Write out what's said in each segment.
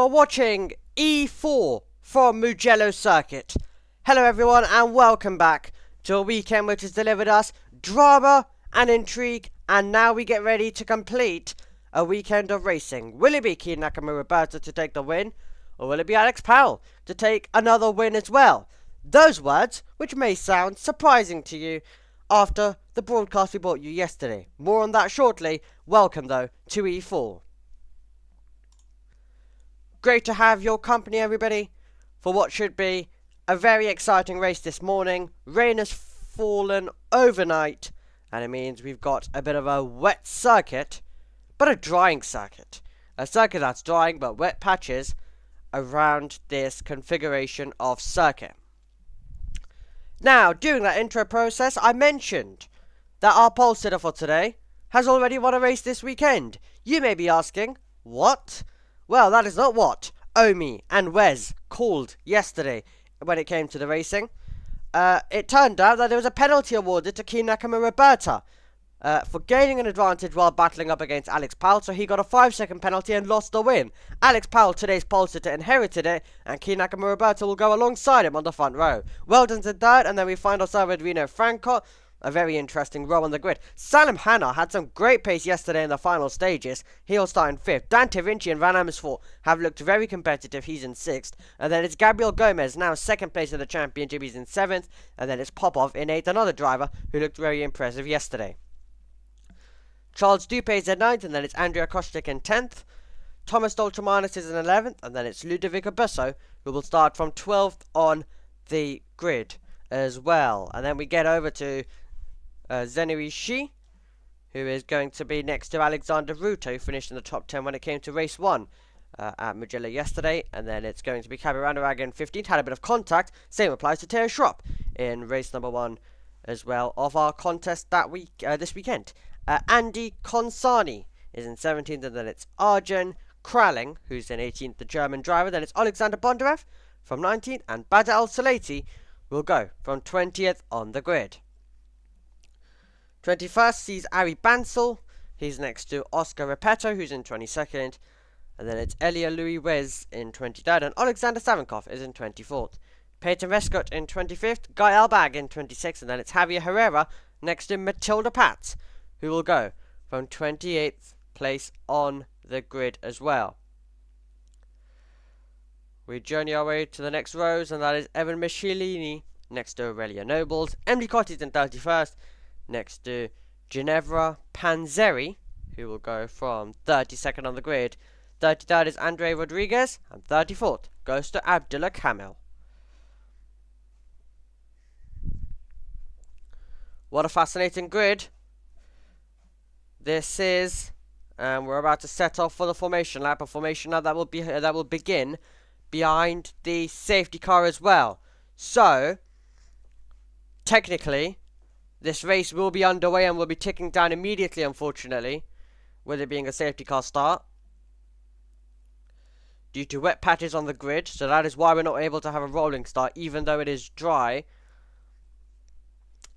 watching E4 from Mugello circuit. Hello everyone and welcome back to a weekend which has delivered us drama and intrigue, and now we get ready to complete a weekend of racing. Will it be Keen Nakamura to take the win, or will it be Alex Powell to take another win as well? Those words which may sound surprising to you after the broadcast we brought you yesterday. More on that shortly. Welcome though to E4. Great to have your company, everybody, for what should be a very exciting race this morning. Rain has fallen overnight, and it means we've got a bit of a wet circuit, but a drying circuit. A circuit that's drying, but wet patches around this configuration of circuit. Now, during that intro process, I mentioned that our pole sitter for today has already won a race this weekend. You may be asking, what? Well, that is not what Omi and Wes called yesterday when it came to the racing. It turned out that there was a penalty awarded to Keen Nakamura for gaining an advantage while battling up against Alex Powell, so he got a 5-second penalty and lost the win. Alex Powell, today's pole sitter, inherited it, and Keen Nakamura will go alongside him on the front row. Weldon's in third, and then we find ourselves with Reno Franco. A very interesting row on the grid. Salim Hanna had some great pace yesterday in the final stages. He'll start in 5th. Dante Vinci and Van Amersfoort have looked very competitive. He's in 6th. And then it's Gabriel Gomez, now 2nd place in the championship. He's in 7th. And then it's Popov in 8th, another driver who looked very impressive yesterday. Charles Dupé's in 9th, and then it's Andrea Kostic in 10th. Thomas Doltremanis is in 11th, and then it's Ludovico Busso, who will start from 12th on the grid as well. And then we get over to Zenui Shi, who is going to be next to Alexander Ruto, who finished in the top 10 when it came to race 1 at Mugello yesterday. And then it's going to be Kabi Ranarag in 15th, had a bit of contact. Same applies to Theo Schropp in race number 1 as well of our contest that week, this weekend. Andy Consani is in 17th, and then it's Arjen Kraling, who's in 18th, the German driver. Then it's Alexander Bondarev from 19th, and Badr Al-Salati will go from 20th on the grid. 21st sees Ari Bansal. He's next to Oscar Repetto, who's in 22nd. And then it's Elia Louis Wez in 23rd. And Alexander Savinkov is in 24th. Peyton Rescott in 25th. Guy Albag in 26th. And then it's Javier Herrera next to Matilda Patz, who will go from 28th place on the grid as well. We journey our way to the next rows, and that is Evan Michelini next to Aurelia Nobles. Emily Cotty's in 31st. Next to Ginevra Panzeri, who will go from 32nd on the grid. 33rd is Andre Rodriguez, and 34th goes to Abdullah Kamel. What a fascinating grid this is. We're about to set off for the formation lap, a formation lap that will begin behind the safety car as well. So, technically, this race will be underway and will be ticking down immediately, unfortunately, with it being a safety car start, due to wet patches on the grid. So that is why we're not able to have a rolling start, even though it is dry.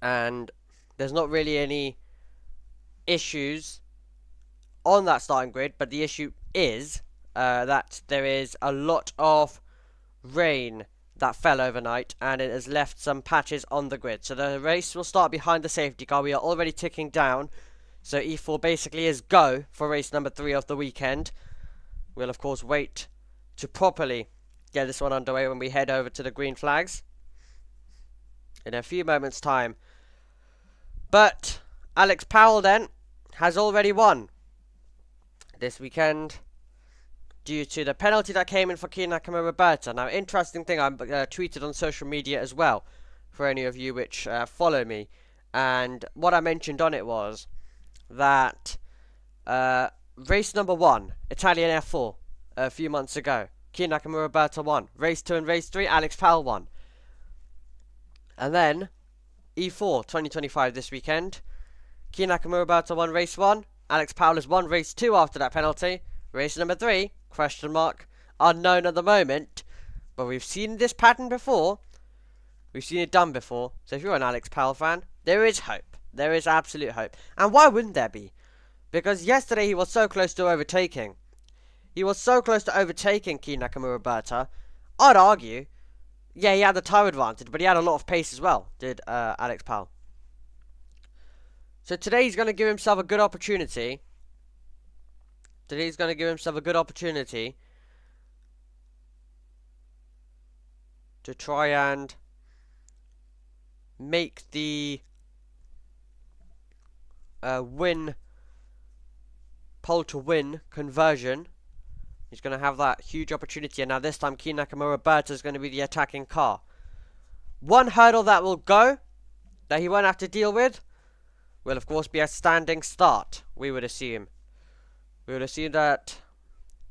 And there's not really any issues on that starting grid, but the issue is that there is a lot of rain that fell overnight, and it has left some patches on the grid. So the race will start behind the safety car. We are already ticking down, so E4 basically is go for race number 3 of the weekend. We'll of course wait to properly get this one underway when we head over to the green flags in a few moments time. But Alex Powell then has already won this weekend due to the penalty that came in for Keen Nakamura. Now, interesting thing, I tweeted on social media as well, for any of you which follow me. And what I mentioned on it was that race number 1, Italian F4, a few months ago, Keen Nakamura won. Race 2 and race 3, Alex Powell won. And then, E4 2025 this weekend, Keen Nakamura won race 1, Alex Powell has won race 2 after that penalty. Race number 3, question mark, unknown at the moment, but we've seen this pattern before. We've seen it done before. So if you're an Alex Powell fan, there is hope. There is absolute hope. And why wouldn't there be? Because yesterday he was so close to overtaking. He was so close to overtaking Key Nakamura Berta. I'd argue, yeah, he had the tyre advantage, but he had a lot of pace as well, did Alex Powell. So today he's going to give himself a good opportunity. To try and make the pole to win conversion. He's going to have that huge opportunity, and now this time Key Nakamura Berta is going to be the attacking car. One hurdle that will go, that he won't have to deal with, will of course be a standing start, we would assume. We would assume that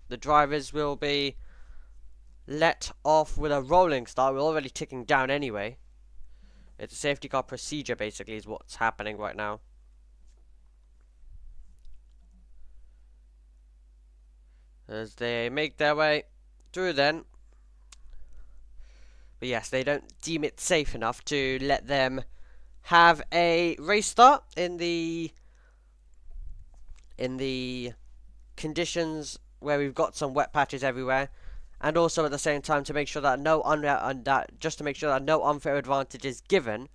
the drivers will be let off with a rolling start. We're already ticking down anyway. It's a safety car procedure, basically, is what's happening right now. As they make their way through then. But yes, they don't deem it safe enough to let them have a race start in the conditions where we've got some wet patches everywhere, and also at the same time to make sure that no unfair advantage is given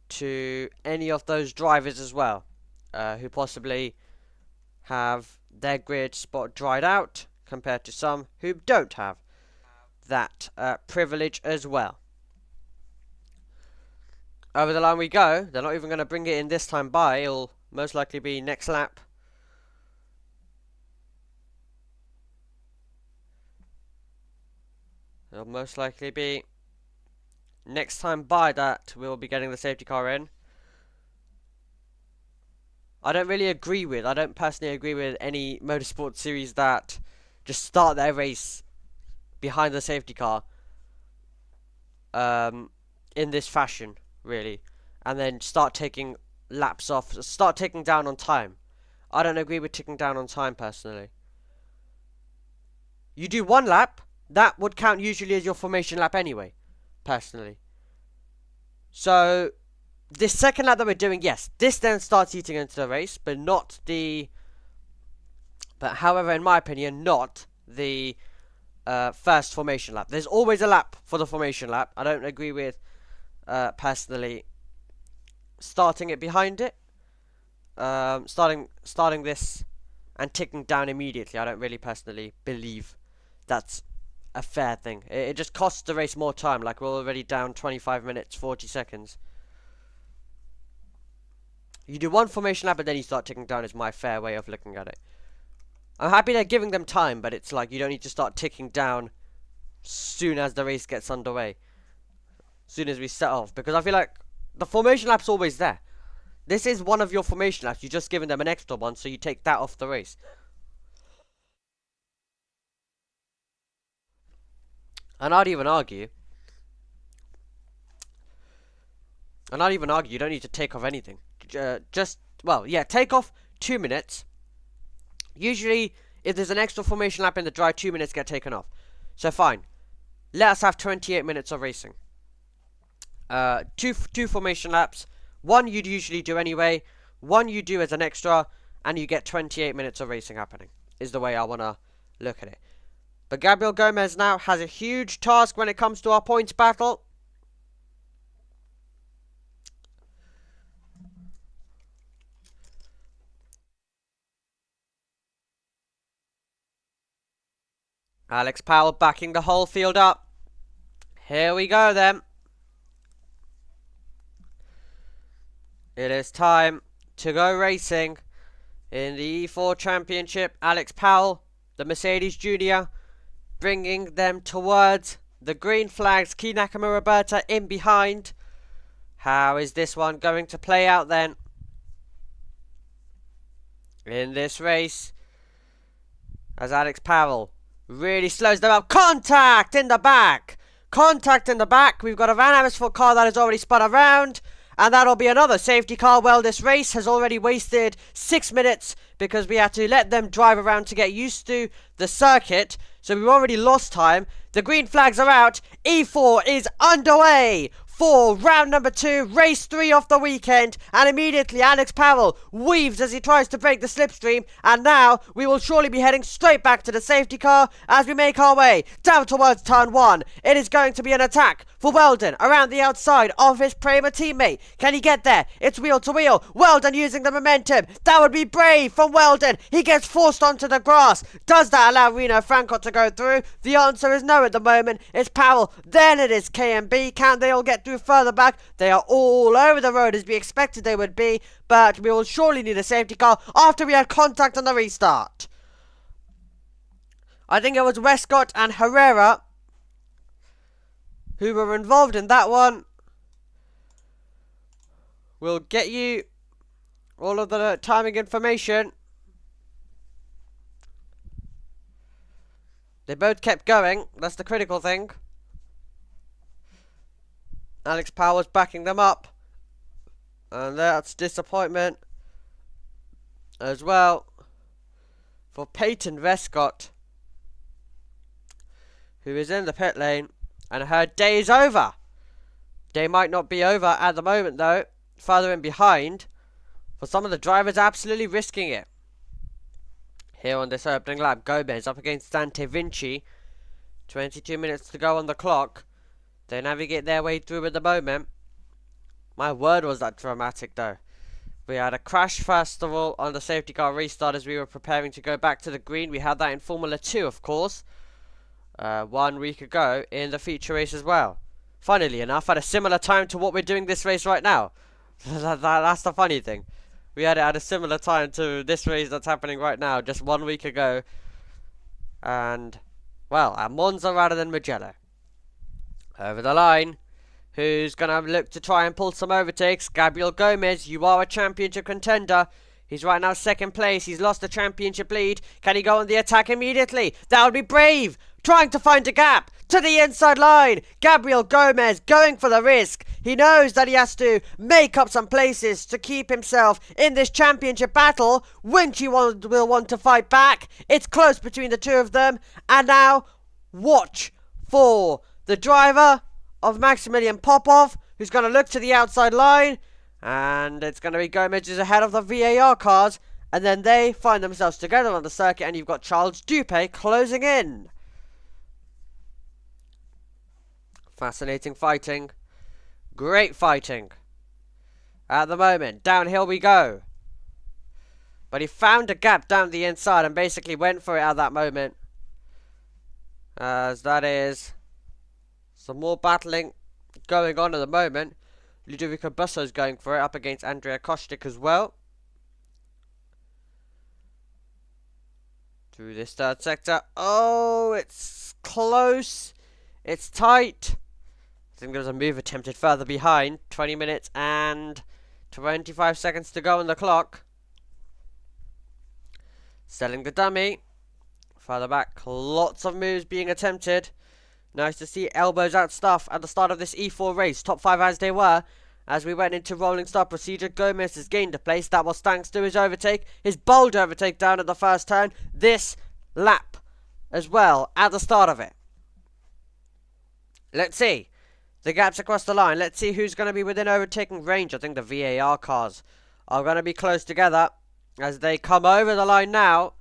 to any of those drivers as well, who possibly have their grid spot dried out compared to some who don't have that privilege as well. Over the line we go. They're not even going to bring it in this time by. It'll most likely be next lap. It'll most likely be next time by that we'll be getting the safety car in. I don't personally agree with any motorsport series that just start their race behind the safety car in this fashion, really, and then start taking laps off, start taking down on time. I don't agree with ticking down on time personally. You do one lap, that would count usually as your formation lap anyway, personally. So this second lap that we're doing, yes, this then starts eating into the race, but however, in my opinion, not the first formation lap. There's always a lap for the formation lap. I don't agree with, personally, starting it behind it. Starting this and ticking down immediately. I don't really personally believe that's a fair thing. It just costs the race more time. Like, we're already down 25 minutes, 40 seconds. You do one formation lap and then you start ticking down is my fair way of looking at it. I'm happy they're giving them time, but it's like you don't need to start ticking down soon as the race gets underway. Soon as we set off. Because I feel like the formation lap's always there. This is one of your formation laps. You're just giving them an extra one, so you take that off the race. And I'd even argue you don't need to take off anything. Take off 2 minutes. Usually, if there's an extra formation lap in the dry, 2 minutes get taken off. So fine. Let us have 28 minutes of racing. Two formation laps. One you'd usually do anyway. One you do as an extra. And you get 28 minutes of racing happening. Is the way I want to look at it. But Gabriel Gomez now has a huge task when it comes to our points battle. Alex Powell backing the whole field up. Here we go then. It is time to go racing in the E4 Championship. Alex Powell, the Mercedes Junior, bringing them towards the green flags. Key Nakamura Berta in behind. How is this one going to play out then? In this race, as Alex Powell really slows them up. Contact in the back! Contact in the back. We've got a Van Amersfoort car that has already spun around. And that'll be another safety car. Well, this race has already wasted 6 minutes because we had to let them drive around to get used to the circuit. So we've already lost time. The green flags are out. E4 is underway. for round number 2, race 3 of the weekend, and immediately Alex Powell weaves as he tries to break the slipstream, and now we will surely be heading straight back to the safety car as we make our way down towards turn 1. It is going to be an attack for Weldon around the outside of his Prema teammate. Can he get there? It's wheel to wheel. Weldon using the momentum. That would be brave from Weldon. He gets forced onto the grass. Does that allow Reno Franco to go through? The answer is no at the moment. It's Powell. Then it is KMB. Can they all get through further back? They are all over the road as we expected they would be, but we will surely need a safety car after we had contact on the restart. I think it was Westcott and Herrera who were involved in that one. We'll get you all of the timing information. They both kept going. That's the critical thing. Alex Powell's backing them up. And that's disappointment as well for Peyton Westcott, who is in the pit lane, and her day is over. Day might not be over at the moment though, further in behind, for some of the drivers absolutely risking it. Here on this opening lap, Gomez up against Dante Vinci. 22 minutes to go on the clock. They navigate their way through at the moment. My word, was that dramatic though. We had a crash first of all on the safety car restart as we were preparing to go back to the green. We had that in Formula 2 of course. 1 week ago in the feature race as well. Funnily enough, at a similar time to what we're doing this race right now. That's the funny thing. We had it at a similar time to this race that's happening right now, just 1 week ago. And, well, at Monza rather than Mugello. Over the line. Who's going to look to try and pull some overtakes? Gabriel Gomez, you are a championship contender. He's right now second place. He's lost the championship lead. Can he go on the attack immediately? That would be brave. Trying to find a gap to the inside line. Gabriel Gomez going for the risk. He knows that he has to make up some places to keep himself in this championship battle. Winchi will want to fight back. It's close between the two of them. And now, watch for the driver of Maximilian Popov, who's going to look to the outside line. And it's going to be Gomez who's ahead of the VAR cars. And then they find themselves together on the circuit. And you've got Charles Dupé closing in. Fascinating fighting. Great fighting. At the moment. Downhill we go. But he found a gap down the inside and basically went for it at that moment. As that is some more battling going on at the moment. Ludovico Busso's going for it up against Andrea Kostic as well. Through this third sector. Oh, it's close. It's tight. I think there was a move attempted further behind. 20 minutes and 25 seconds to go on the clock. Selling the dummy. Further back. Lots of moves being attempted. Nice to see elbows out stuff at the start of this E4 race. Top 5 as they were. As we went into rolling start procedure, Gomez has gained a place. That was thanks to his overtake. His bold overtake down at the first turn. This lap as well at the start of it. Let's see. The gaps across the line. Let's see who's going to be within overtaking range. I think the VAR cars are going to be close together as they come over the line now.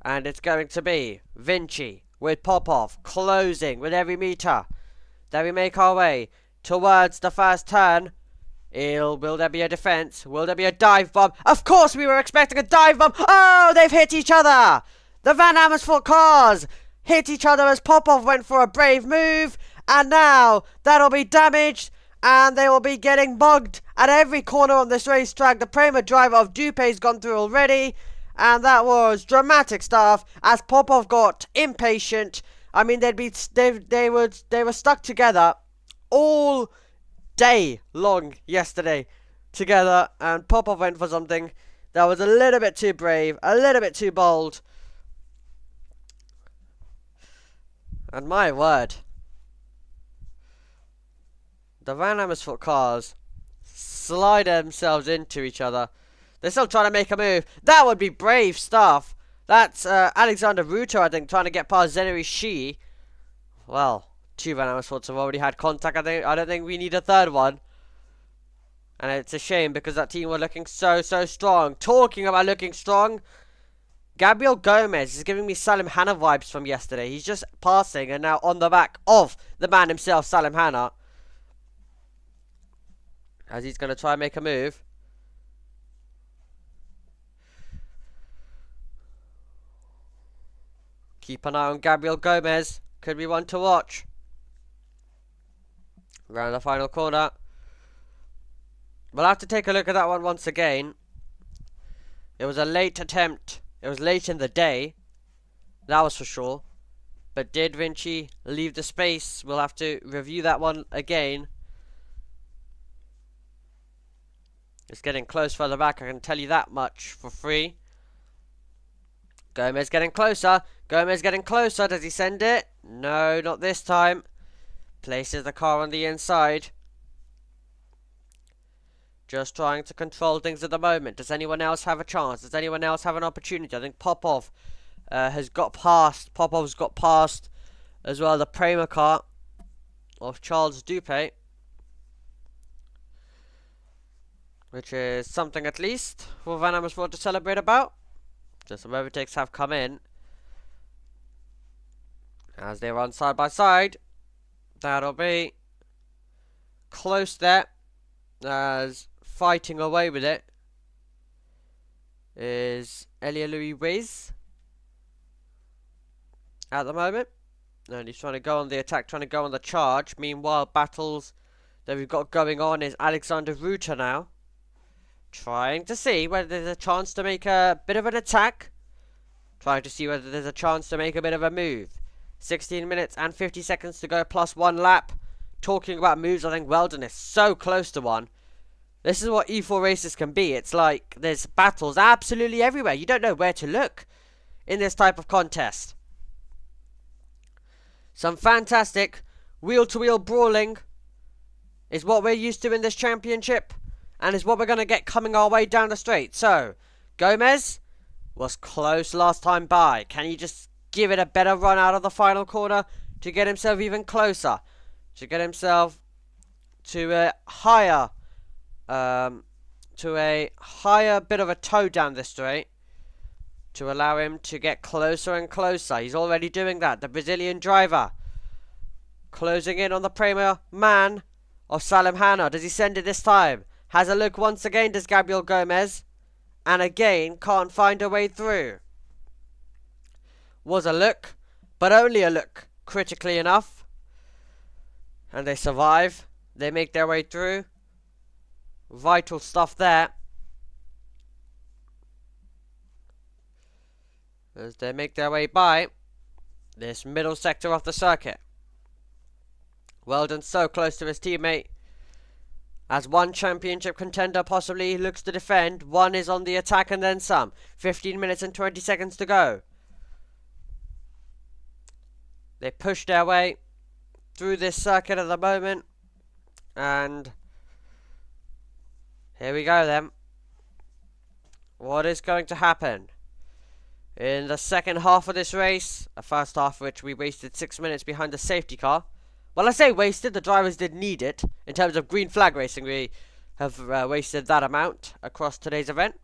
And it's going to be Vinci with Popov closing with every meter. Then we make our way towards the first turn. Will there be a defense? Will there be a dive bomb? Of course we were expecting a dive bomb. Oh, they've hit each other. The Van Amersfoort cars hit each other as Popov went for a brave move. And now that'll be damaged. And they will be getting bugged at every corner on this racetrack. The Prema driver of Dupé's gone through already. And that was dramatic stuff as Popov got impatient. I mean, they were stuck together all day long yesterday together, and Popov went for something that was a little bit too brave, a little bit too bold. And my word, the Van Amersfoort cars slide themselves into each other. They're still trying to make a move. That would be brave stuff. That's Alexander Ruto, I think, trying to get past Zeneri Shi. Well, Two JBMotorsports have already had contact. I don't think we need a third one. And it's a shame because that team were looking so strong. Talking about looking strong, Gabriel Gomez is giving me Salim Hanna vibes from yesterday. He's just passing and now on the back of the man himself, Salim Hanna. As he's going to try and make a move. Keep an eye on Gabriel Gomez. Could be one to watch. Around the final corner. We'll have to take a look at that one once again. It was a late attempt. It was late in the day. That was for sure. But did Vinci leave the space? We'll have to review that one again. It's getting close further back. I can tell you that much for free. Gomez getting closer. Gomez getting closer. Does he send it? No, not this time. Places the car on the inside. Just trying to control things at the moment. Does anyone else have a chance? Does anyone else have an opportunity? I think Popov has got past. Popov's got past as well the Prema car of Charles Dupé. Which is something at least for JBMotorsports to celebrate about. Just some overtakes have come in. As they run side by side. That'll be close there. As fighting away with it is Elia Louis Wiz at the moment. And he's trying to go on the attack, trying to go on the charge. Meanwhile, battles that we've got going on is Alexander Ruta now. Trying to see whether there's a chance to make a bit of an attack. Trying to see whether there's a chance to make a bit of a move. 16 minutes and 50 seconds to go plus one lap. Talking about moves, I think Weldon is so close to one. This is what E4 races can be. It's like there's battles absolutely everywhere. You don't know where to look in this type of contest. Some fantastic wheel-to-wheel brawling is what we're used to in this championship. And is what we're going to get coming our way down the straight. So, Gomez was close last time by. Can he just give it a better run out of the final corner to get himself even closer? To get himself to a higher bit of a toe down the straight, to allow him to get closer and closer. He's already doing that. The Brazilian driver closing in on the Prema man of Salim Hanna. Does he send it this time? Has a look once again, does Gabriel Gomez, and again can't find a way through. Was a look, but only a look, critically enough. And they survive. They make their way through. Vital stuff there. As they make their way by this middle sector of the circuit. Weldon so close to his teammate. As one championship contender possibly looks to defend. One is on the attack and then some. 15 minutes and 20 seconds to go. They push their way through this circuit at the moment. And here we go then. What is going to happen in the second half of this race? A first half which we wasted 6 minutes behind the safety car. Well, I say wasted, the drivers did need it. In terms of green flag racing, we have wasted that amount across today's event.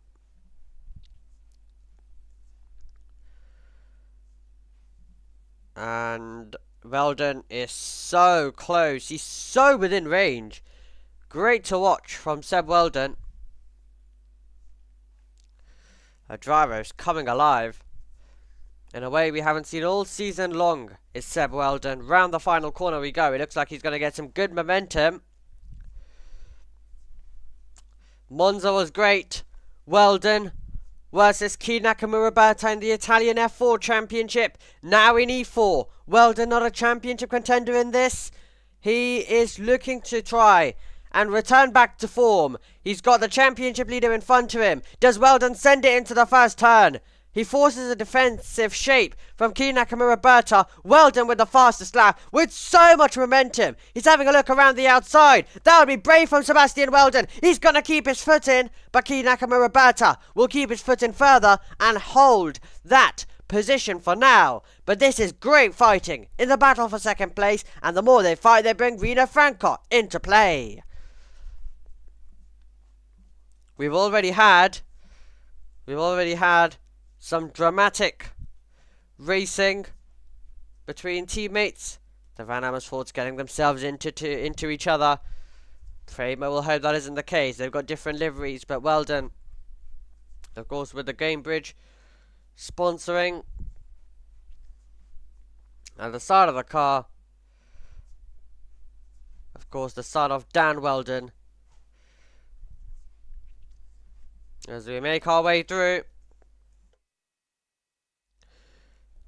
And Weldon is so close. He's so within range. Great to watch from Seb Weldon. A driver is coming alive. In a way we haven't seen all season long is Seb Weldon. Round the final corner we go. It looks like he's going to get some good momentum. Monza was great. Weldon versus Key Nakamura Berta in the Italian F4 Championship. Now in E4. Weldon not a championship contender in this. He is looking to try and return back to form. He's got the championship leader in front of him. Does Weldon send it into the first turn? He forces a defensive shape from Key Nakamura Berta. Weldon with the fastest lap with so much momentum. He's having a look around the outside. That would be brave from Sebastian Weldon. He's going to keep his foot in, but Key Nakamura Berta will keep his foot in further and hold that position for now. But this is great fighting in the battle for second place, and the more they fight, they bring Rina Francot into play. We've already had some dramatic racing between teammates. The Van Amersfoorts getting themselves into each other. Prema will hope that isn't the case. They've got different liveries, but well done. Of course, with the Gamebridge sponsoring at the side of the car, of course, the son of Dan Weldon. As we make our way through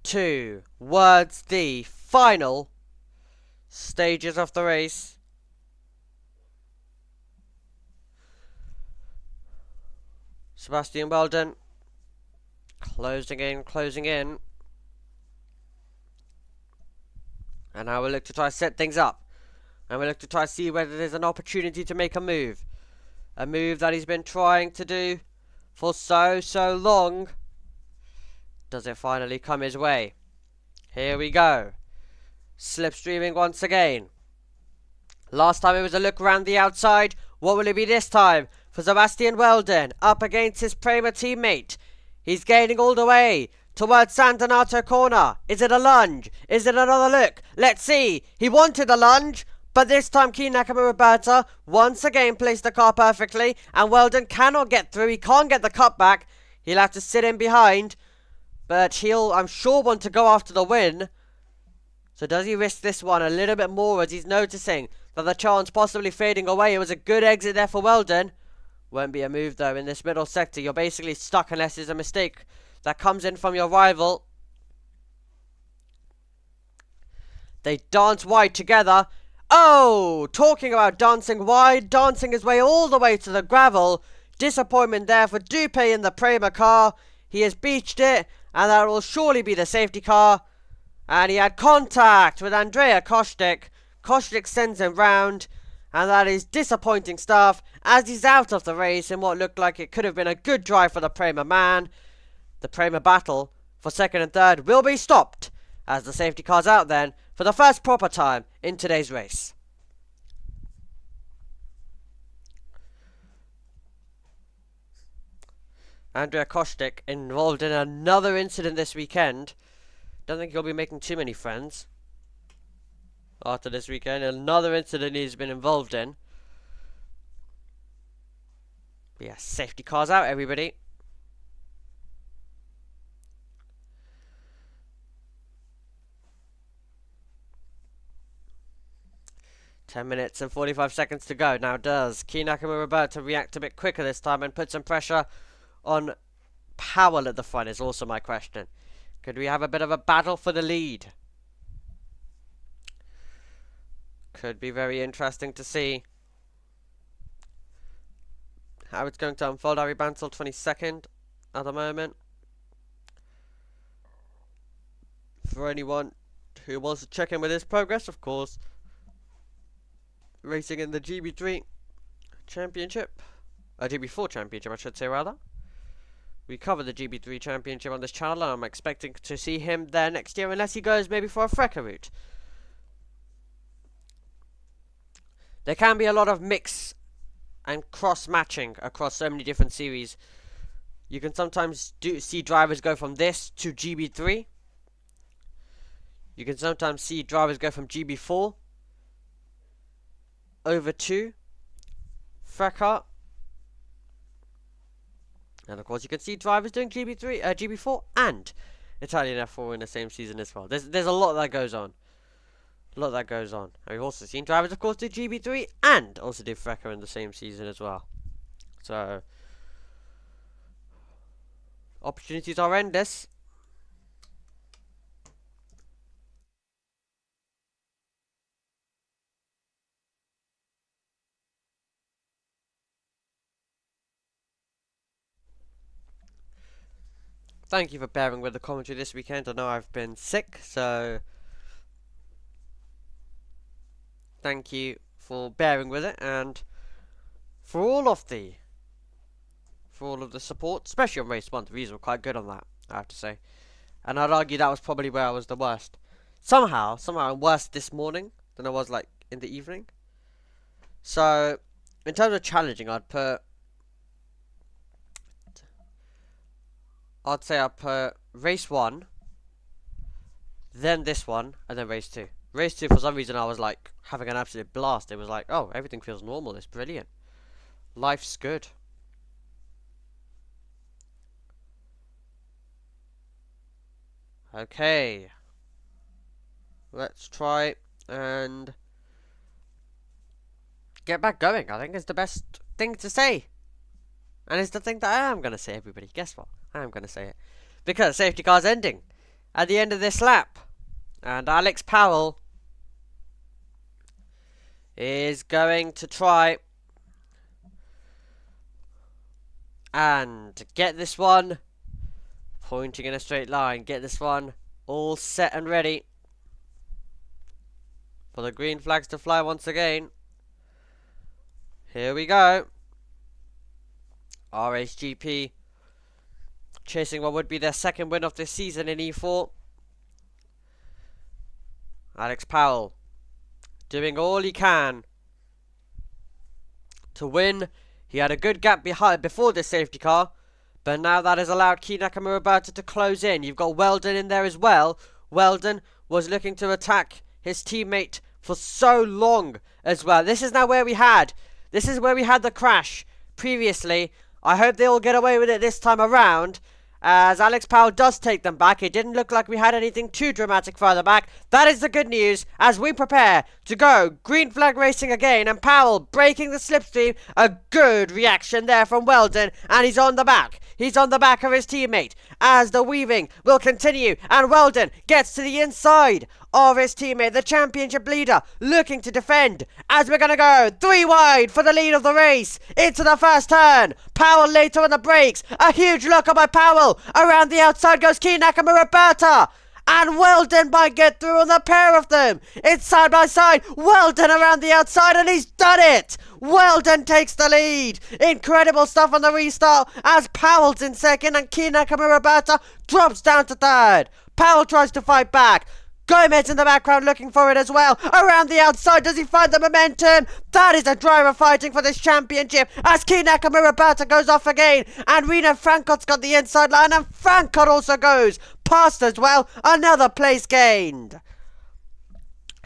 towards the final stages of the race. Sebastian Weldon closing in. And now we'll look to try to set things up. And we'll look to try to see whether there's an opportunity to make a move. A move that he's been trying to do for so long. Does it finally come his way? Here we go. Slipstreaming once again. Last time it was a look around the outside. What will it be this time? For Sebastian Weldon, up against his Prema teammate. He's gaining all the way towards San Donato corner. Is it a lunge? Is it another look? Let's see. He wanted a lunge, but this time Key Nakamura once again placed the car perfectly, and Weldon cannot get through. He can't get the cut back. He'll have to sit in behind, but he'll, I'm sure, want to go after the win. So does he risk this one a little bit more as he's noticing that the chance possibly fading away? It was a good exit there for Weldon. Won't be a move though in this middle sector. You're basically stuck unless there's a mistake that comes in from your rival. They dance wide together. Oh, talking about dancing wide, dancing his way all the way to the gravel. Disappointment there for Dupé in the Prema car. He has beached it, and that will surely be the safety car. And he had contact with Andrea Kostic. Kostic sends him round. And that is disappointing stuff as he's out of the race in what looked like it could have been a good drive for the Prema man. The Prema battle for second and third will be stopped as the safety car's out then for the first proper time in today's race. Andrea Kostic involved in another incident this weekend. Don't think he'll be making too many friends after this weekend. Another incident he's been involved in. Yeah, safety cars out, everybody. Ten minutes and 45 seconds to go. Now does Key Nakamura about to react a bit quicker this time and put some pressure on Powell at the front is also my question. Could we have a bit of a battle for the lead? Could be very interesting to see how it's going to unfold. Harry Bansal 22nd at the moment. For anyone who wants to check in with his progress, of course, racing in the GB3 Championship. GB4 Championship, I should say, rather. We cover the GB3 Championship on this channel, and I'm expecting to see him there next year, unless he goes maybe for a Freca route. There can be a lot of mix and cross-matching across so many different series. You can sometimes see drivers go from this to GB3. You can sometimes see drivers go from GB4 over to Freca. And of course you can see drivers doing GB3, GB4 and Italian F4 in the same season as well. There's a lot that goes on. And we've also seen drivers, of course, do GB3 and also do Freca in the same season as well. So opportunities are endless. Thank you for bearing with the commentary this weekend. I know I've been sick, so thank you for bearing with it and for all of the support, especially on race 1. The reviews were quite good on that, I have to say. And I'd argue that was probably where I was the worst. Somehow I'm worse this morning than I was like in the evening. So, in terms of challenging, I'd say I'd put race 1, then this one, and then race 2. Race 2, for some reason, I was like having an absolute blast. It was like, oh, everything feels normal. It's brilliant. Life's good. Okay. Let's try and get back going. I think it's the best thing to say. And it's the thing that I am going to say, everybody. Guess what? I am going to say it. Because safety car's ending at the end of this lap. And Alex Powell is going to try and get this one pointing in a straight line. Get this one all set and ready for the green flags to fly once again. Here we go. RHGP chasing what would be their second win of this season in E4. Alex Powell doing all he can to win. He had a good gap behind before this safety car, but now that has allowed Key Nakamura to close in. You've got Weldon in there as well. Weldon was looking to attack his teammate for so long as well. This is where we had the crash previously. I hope they all get away with it this time around, as Alex Powell does take them back. It didn't look like we had anything too dramatic further back. That is the good news as we prepare to go green flag racing again, and Powell breaking the slipstream. A good reaction there from Weldon, and he's on the back. He's on the back of his teammate as the weaving will continue, and Weldon gets to the inside of his teammate, the championship leader, looking to defend as we're going to go 3 wide for the lead of the race into the first turn. Powell later on the brakes. A huge look by Powell. Around the outside goes Key Nakamura, and Weldon might get through on the pair of them. It's side by side. Weldon around the outside, and he's done it. Weldon takes the lead. Incredible stuff on the restart as Powell's in second and Key Nakamura drops down to third. Powell tries to fight back. Gomez in the background looking for it as well. Around the outside, does he find the momentum? That is a driver fighting for this championship as Key Nakamura goes off again. And Reno Frankot's got the inside line, and Frankot also goes past as well. Another place gained.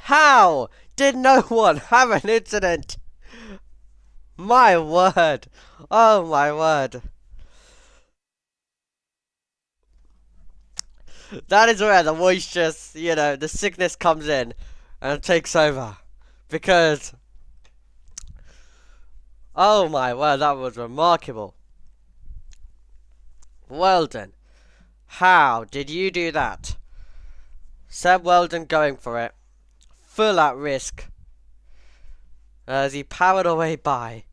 How did no one have an incident? My word. Oh my word. That is where the moisture, the sickness comes in and takes over. Because, oh my word, that was remarkable. Weldon, how did you do that? Seb Weldon going for it. Full at risk. As he powered away by.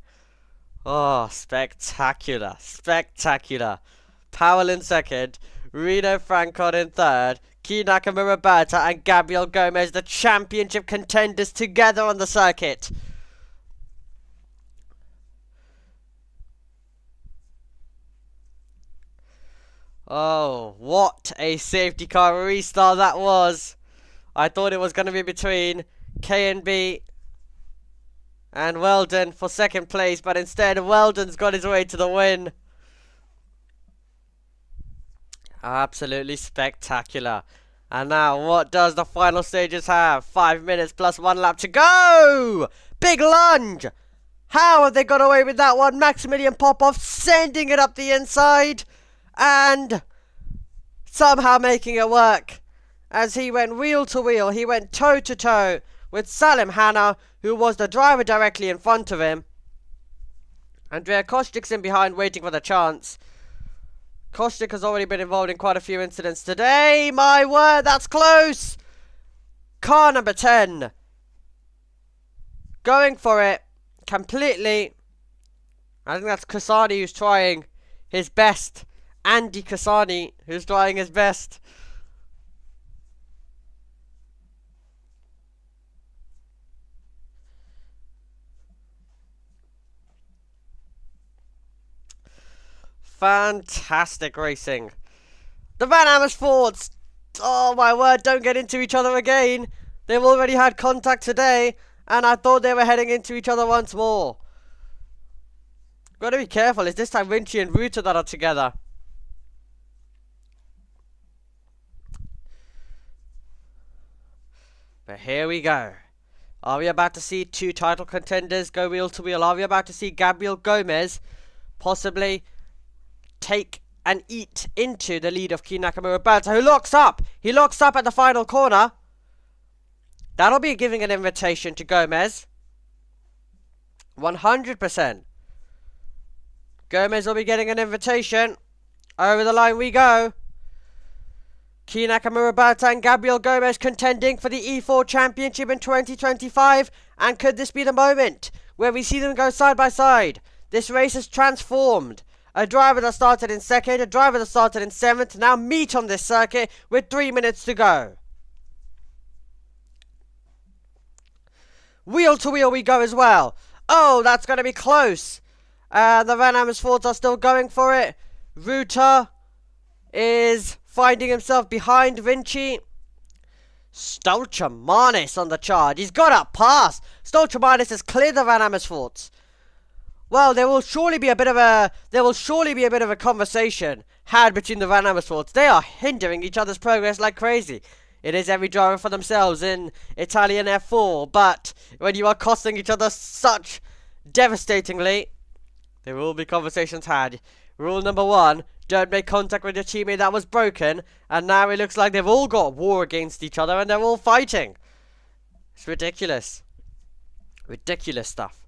Oh, spectacular. Spectacular. Powell in second. Reno Frankot in third, Key Nakamura and Gabriel Gomez, the championship contenders, together on the circuit. Oh, what a safety car restart that was. I thought it was going to be between K&B and Weldon for second place, but instead Weldon's got his way to the win. Absolutely spectacular. And now, what does the final stages have? 5 minutes plus 1 lap to go! Big lunge! How have they got away with that one? Maximilian Popov sending it up the inside. And somehow making it work. As he went wheel to wheel, he went toe to toe with Salim Hanna, who was the driver directly in front of him. Andrea Kostik's in behind, waiting for the chance. Kostik has already been involved in quite a few incidents today. My word, that's close. Car number 10. Going for it completely. I think that's Kasani who's trying his best. Andy Kasani who's trying his best. Fantastic racing. The Van Amersfoorts Oh my word, don't get into each other again. They've already had contact today, and I thought they were heading into each other once more. Gotta be careful, it's this time Vinci and Ruta that are together. But here we go. Are we about to see two title contenders go wheel to wheel? Are we about to see Gabriel Gomez possibly take and eat into the lead of Key Nakamura Berta, who locks up? He locks up at the final corner. That'll be giving an invitation to Gomez. 100%. Gomez will be getting an invitation. Over the line we go. Key Nakamura Berta and Gabriel Gomez contending for the E4 Championship in 2025. And could this be the moment where we see them go side by side? This race has transformed. A driver that started in second, a driver that started in seventh, now meet on this circuit with 3 minutes to go. Wheel to wheel we go as well. Oh, that's going to be close. The Van Amersfoorts are still going for it. Ruta is finding himself behind Vinci. Stolchamanis on the charge. He's got up past. Stolchamanis has cleared the Van Amersfoorts. Well, there will surely be a bit of a conversation had between the Van Amersfoorts. They are hindering each other's progress like crazy. It is every driver for themselves in Italian F4, but when you are costing each other such devastatingly, there will be conversations had. Rule number 1, don't make contact with your teammate that was broken, and now it looks like they've all got war against each other and they're all fighting. It's ridiculous. Ridiculous stuff.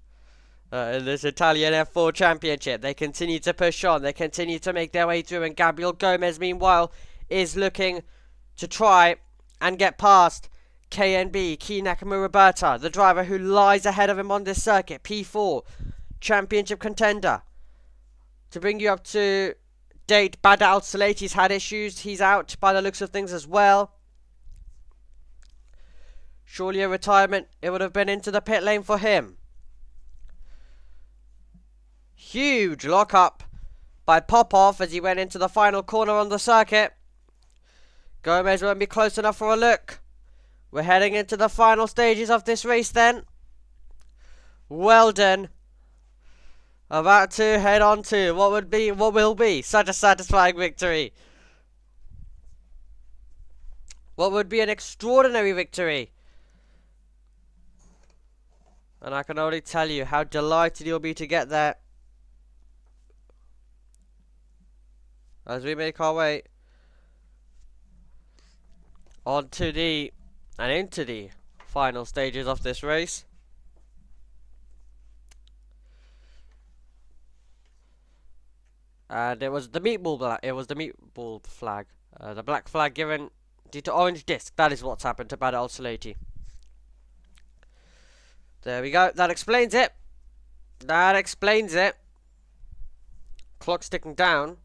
In this Italian F4 Championship, they continue to push on, they continue to make their way through, and Gabriel Gomez, meanwhile, is looking to try and get past KNB, Key Nakamura Berta, the driver who lies ahead of him on this circuit, P4 Championship contender. To bring you up to date, Badr Al-Salati's had issues, he's out by the looks of things as well. Surely a retirement, it would have been into the pit lane for him. Huge lock-up by Popov as he went into the final corner on the circuit. Gomez won't be close enough for a look. We're heading into the final stages of this race then. Weldon about to head on to what will be such a satisfying victory. What would be an extraordinary victory. And I can only tell you how delighted you'll be to get there. As we make our way onto the and into the final stages of this race. And it was the meatball flag. The black flag given due to orange disc. That is what's happened to Badr Al-Salati. There we go. That explains it. That explains it. Clock's ticking down.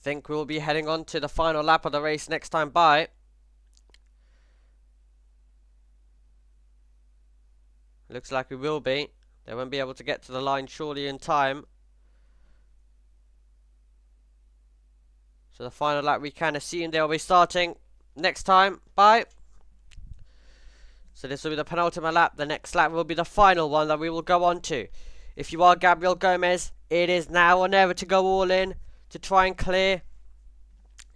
Think we'll be heading on to the final lap of the race next time by. Looks like we will be. They won't be able to get to the line surely in time. So the final lap we can assume they'll be starting next time by. So this will be the penultimate lap. The next lap will be the final one that we will go on to. If you are Gabriel Gomez, it is now or never to go all in to try and clear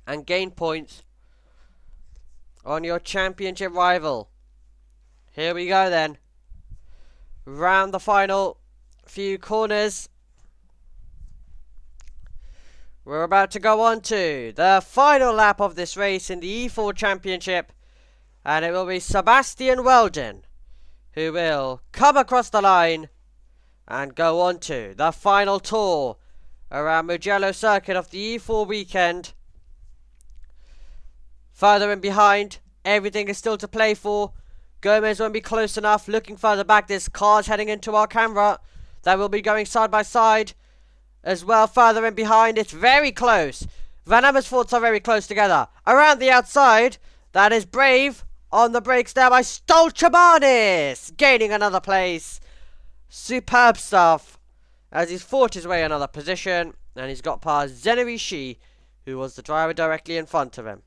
and gain points on your championship rival. Here we go then. Round the final few corners. We're about to go on to the final lap of this race in the E4 Championship. And it will be Sebastian Weldon who will come across the line and go on to the final tour around Mugello circuit of the E4 weekend. Further in behind, everything is still to play for. Gomez won't be close enough. Looking further back, there's cars heading into our camera that will be going side by side as well. Further in behind, it's very close. Van Amersfoorts are very close together. Around the outside, that is Brave on the brakes there by Stolchamanis, gaining another place. Superb stuff as he's fought his way another position, and he's got past Zenerishi, who was the driver directly in front of him.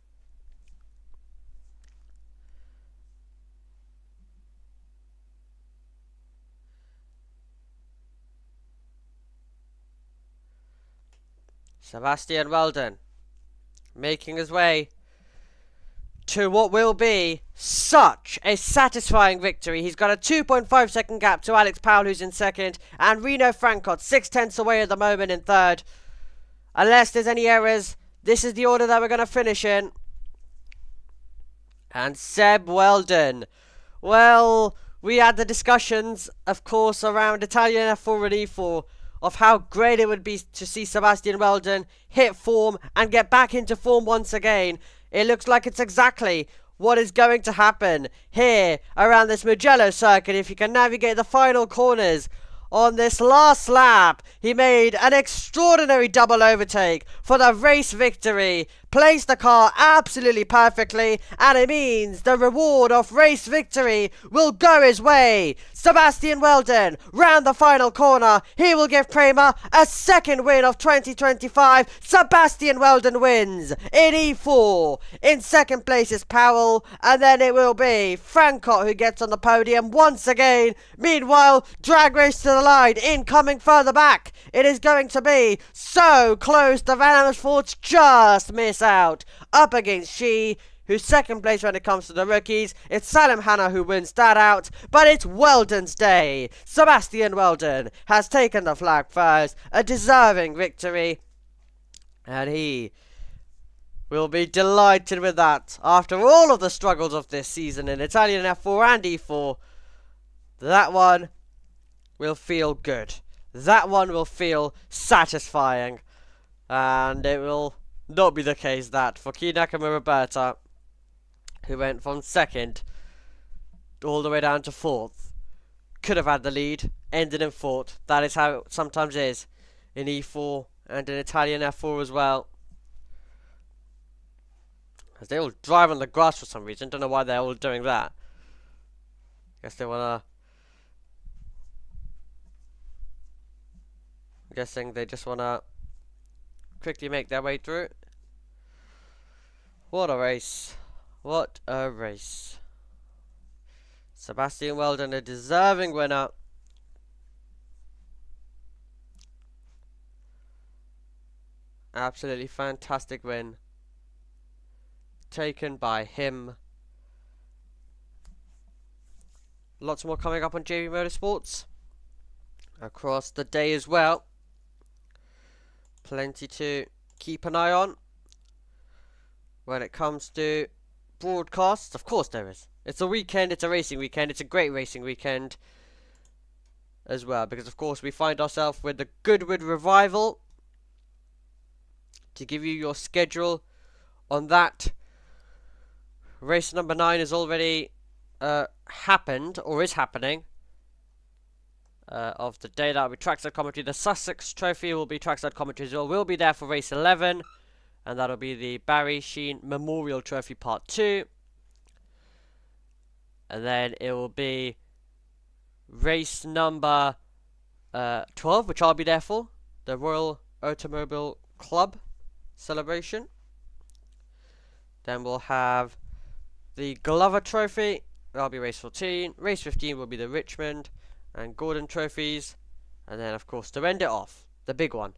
Sebastian Weldon making his way to what will be such a satisfying victory. He's got a 2.5 second gap to Alex Powell, who's in second, and Reno Francot 6/10 away at the moment in third. Unless there's any errors, this is the order that we're going to finish in. And Seb Weldon. Well, we had the discussions, of course, around Italian F4 and E4 of how great it would be to see Sebastian Weldon hit form and get back into form once again. It looks like it's exactly what is going to happen here around this Mugello circuit. If you can navigate the final corners on this last lap, he made an extraordinary double overtake for the race victory, placed the car absolutely perfectly, and it means the reward of race victory will go his way. Sebastian Weldon round the final corner. He will give Prema a second win of 2025. Sebastian Weldon wins in E4. In second place is Powell, and then it will be Francot who gets on the podium once again. Meanwhile, drag race to the line, incoming further back. It is going to be so close. The Venomous Forts just miss out up against She, who's second place when it comes to the rookies. It's Salim Hanna who wins that out, but it's Weldon's day. Sebastian Weldon has taken the flag first, a deserving victory, and he will be delighted with that. After all of the struggles of this season in Italian F4 and E4, that one will feel good. That one will feel satisfying, and it will not be the case that for Kinakama Roberta, who went from second all the way down to fourth, could have had the lead, ended in fourth. That is how it sometimes is in E4 and in Italian F4 as well. As they all drive on the grass for some reason. Don't know why they're all doing that. Guess they wanna. I'm guessing they just wanna quickly make their way through. What a race. What a race. Sebastian Weldon, a deserving winner. Absolutely fantastic win taken by him. Lots more coming up on JB Motorsports across the day as well. Plenty to keep an eye on when it comes to broadcasts. Of course there is. It's a weekend, it's a racing weekend, it's a great racing weekend as well, because of course we find ourselves with the Goodwood Revival. To give you your schedule on that, race number 9 is already happened, or is happening, of the day. That will be trackside commentary. The Sussex Trophy will be trackside commentary as well. We'll be there for race 11, and that'll be the Barry Sheen Memorial Trophy Part 2. And then it will be race number 12, which I'll be there for, the Royal Automobile Club celebration. Then we'll have the Glover Trophy. That'll be race 14. Race 15 will be the Richmond and Gordon trophies. And then, of course, to end it off, the big one,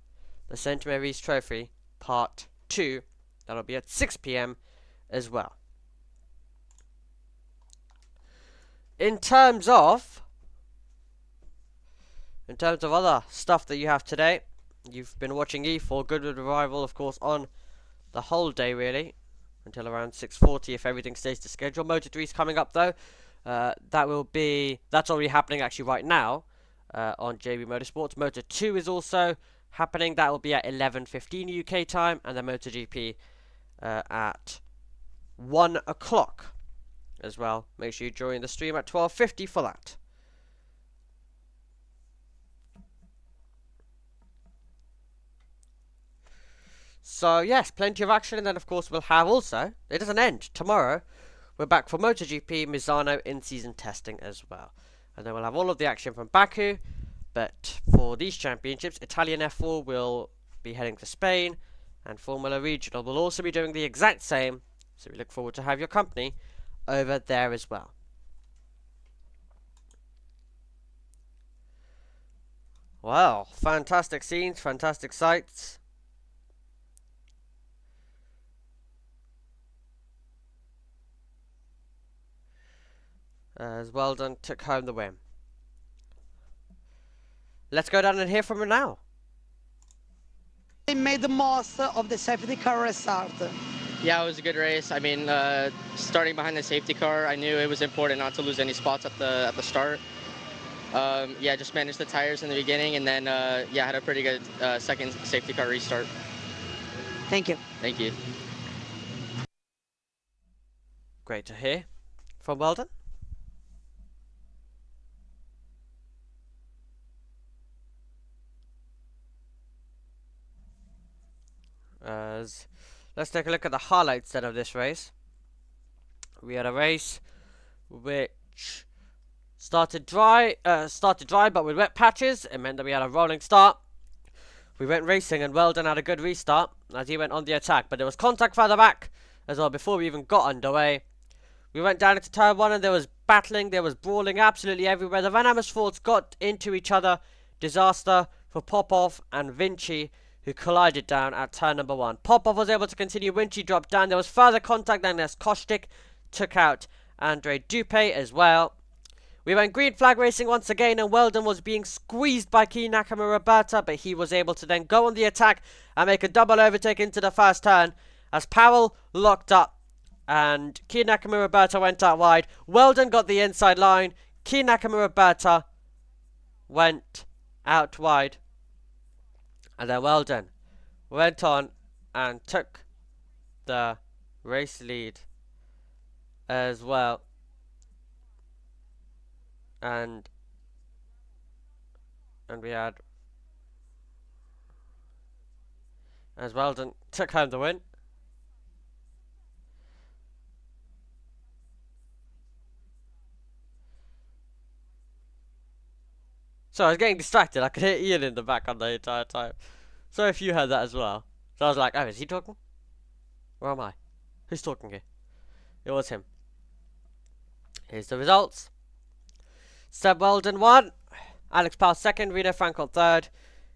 the St. Mary's Trophy Part 2. That'll be at 6 PM as well. In terms of other stuff that you have today, you've been watching E4 Goodwood Revival, of course, on the whole day really, until around 6:40 if everything stays to schedule. Moto 3 is coming up though. That's already happening actually right now on JB Motorsports. Moto 2 is also happening. That will be at 11:15 UK time, and the MotoGP at 1 o'clock as well. Make sure you join the stream at 12:50 for that. So yes, plenty of action, and then of course we'll have also, it doesn't end, tomorrow we're back for MotoGP Misano in-season testing as well. And then we'll have all of the action from Baku, but for these championships, Italian F4 will be heading to Spain, And Formula Regional will also be doing the exact same, so we look forward to have your company over there as well. Well, fantastic scenes, fantastic sights. As Weldon took home the win. Let's go down and hear from him now. They made the most of the safety car restart. Yeah, it was a good race. I mean, starting behind the safety car, I knew it was important not to lose any spots at the start. Yeah, just managed the tires in the beginning, and then yeah, had a pretty good second safety car restart. Thank you. Thank you. Great to hear from Weldon. Let's take a look at the highlights then of this race. We had a race which started dry, but with wet patches. It meant that we had a rolling start. We went racing, and Weldon had a good restart as he went on the attack, but there was contact further back as well before we even got underway. We went down into turn 1, and there was battling, there was brawling absolutely everywhere. The Van Amersfoorts got into each other. Disaster for Popov and Vinci, who collided down at turn number 1. Popov was able to continue. Vinci dropped down. There was further contact, and as Kostic took out Andre Dupé as well. We went green flag racing once again, and Weldon was being squeezed by Key Nakamura Roberta, but he was able to then go on the attack and make a double overtake into the first turn as Powell locked up and Key Nakamura Roberta went out wide. Weldon got the inside line. Key Nakamura Roberta went out wide. And then Weldon went on and took the race lead as well. And we had, as Weldon took home the win. So I was getting distracted. I could hear Ian in the background the entire time. So if you heard that as well. So I was like, oh, is he talking? Where am I? Who's talking here? It was him. Here's the results. Seb Weldon won. Alex Powell 2nd. Reno Frankel 3rd.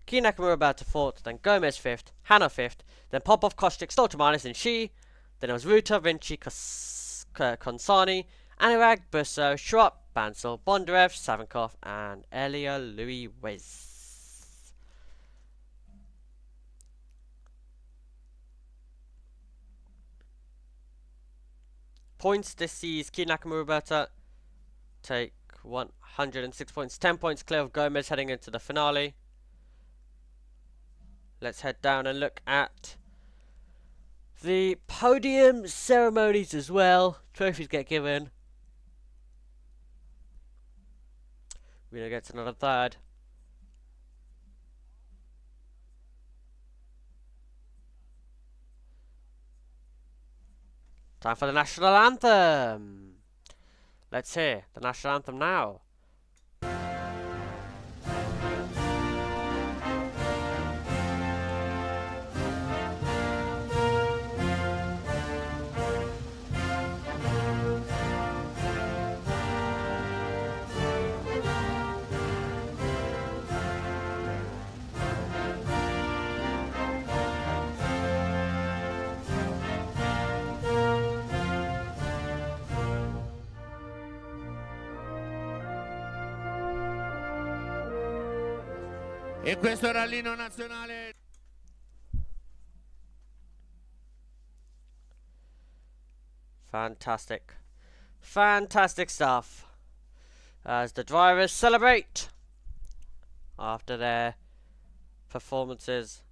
Key Nakamura Roberta 4th. Then Gomez 5th. Hannah 5th. Then Popov, Kostic, Stoltemanis and Shi. Then it was Ruta, Vinci, Konsani, Anurag, Busso, Schropp, Bansal, Bondarev, Savinkov, and Elia Louis Wiz. Points, this sees Key Nakamura Roberta take 106 points, 10 points clear of Gomez heading into the finale. Let's head down and look at the podium ceremonies as well. Trophies get given. Reno gets another 3rd. Time for the national anthem. Let's hear the national anthem now. E questo era l'inno nazionale. Fantastic. Fantastic stuff. As the drivers celebrate after their performances.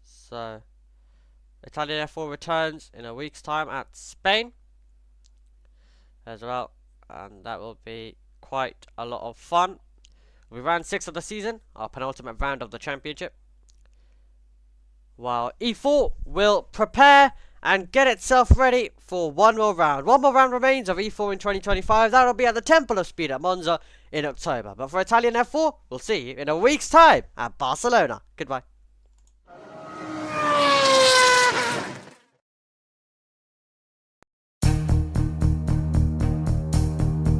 So, Italian F4 returns in a week's time at Spain as well. And that will be quite a lot of fun. We ran 6 of the season, our penultimate round of the championship. While E4 will prepare and get itself ready for one more round. One more round remains of E4 in 2025. That will be at the Temple of Speed at Monza in October. But for Italian F4, we'll see you in a week's time at Barcelona. Goodbye.